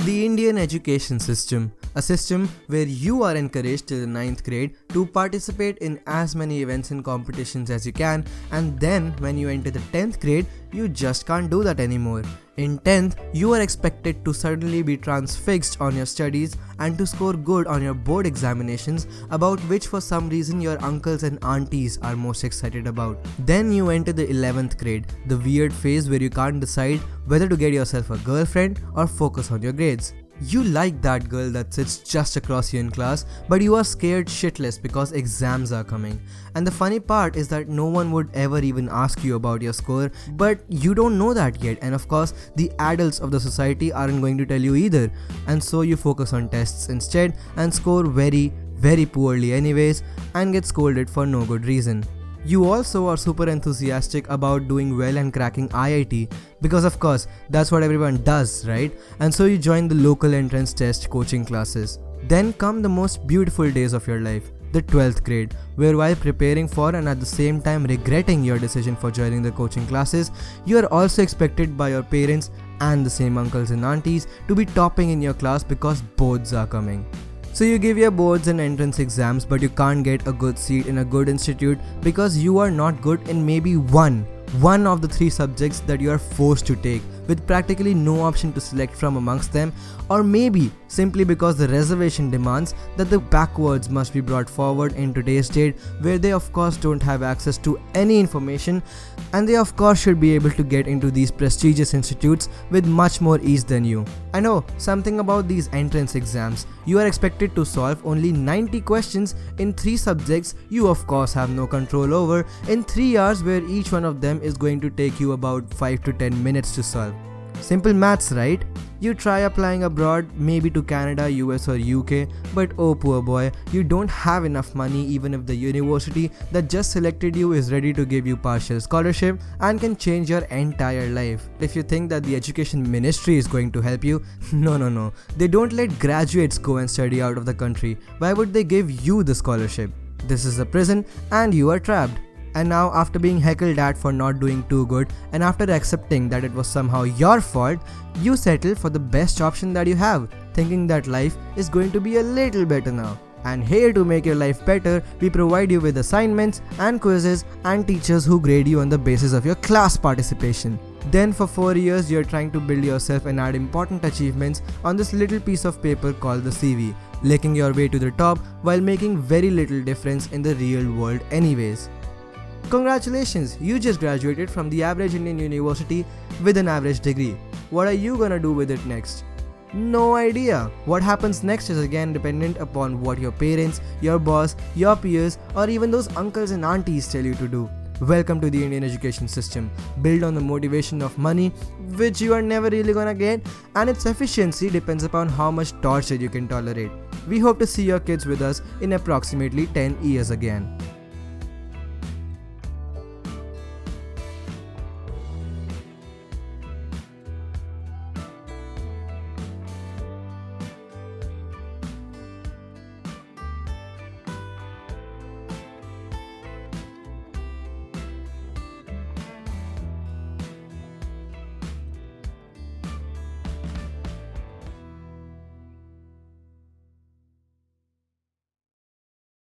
The Indian education system, a system where you are encouraged till the 9th grade to participate in as many events and competitions as you can, and then when you enter the 10th grade, you just can't do that anymore. In 10th, you are expected to suddenly be transfixed on your studies and to score good on your board examinations, about which for some reason your uncles and aunties are most excited about. Then you enter the 11th grade, the weird phase where you can't decide whether to get yourself a girlfriend or focus on your grades. You like that girl that sits just across you in class, but you are scared shitless because exams are coming. And the funny part is that no one would ever even ask you about your score, but you don't know that yet, and of course the adults of the society aren't going to tell you either. And so you focus on tests instead and score very poorly anyways and get scolded for no good reason. You also are super enthusiastic about doing well and cracking IIT because of course that's what everyone does, right? And so you join the local entrance test coaching classes. Then come the most beautiful days of your life, the 12th grade, where while preparing for and at the same time regretting your decision for joining the coaching classes, you are also expected by your parents and the same uncles and aunties to be topping in your class because boards are coming. So you give your boards and entrance exams, but you can't get a good seat in a good institute because you are not good in maybe one of the 3 subjects that you are forced to take, with practically no option to select from amongst them, or maybe simply because the reservation demands that the backwards must be brought forward in today's date, where they of course don't have access to any information, and they of course should be able to get into these prestigious institutes with much more ease than you. I know something about these entrance exams. You are expected to solve only 90 questions in 3 subjects you of course have no control over in 3 hours, where each one of them is going to take you about 5 to 10 minutes to solve. Simple maths, right? You try applying abroad, maybe to Canada, US or UK, but oh poor boy, you don't have enough money even if the university that just selected you is ready to give you partial scholarship and can change your entire life. If you think that the education ministry is going to help you, no. They don't let graduates go and study out of the country. Why would they give you the scholarship? This is a prison and you are trapped. And now, after being heckled at for not doing too good and after accepting that it was somehow your fault, you settle for the best option that you have, thinking that life is going to be a little better now. And here to make your life better, we provide you with assignments and quizzes and teachers who grade you on the basis of your class participation. Then for 4 years, you're trying to build yourself and add important achievements on this little piece of paper called the CV, licking your way to the top while making very little difference in the real world anyways. Congratulations, you just graduated from the average Indian university with an average degree. What are you gonna do with it next? No idea. What happens next is again dependent upon what your parents, your boss, your peers, or even those uncles and aunties tell you to do. Welcome to the Indian education system, built on the motivation of money, which you are never really gonna get, and its efficiency depends upon how much torture you can tolerate. We hope to see your kids with us in approximately 10 years again.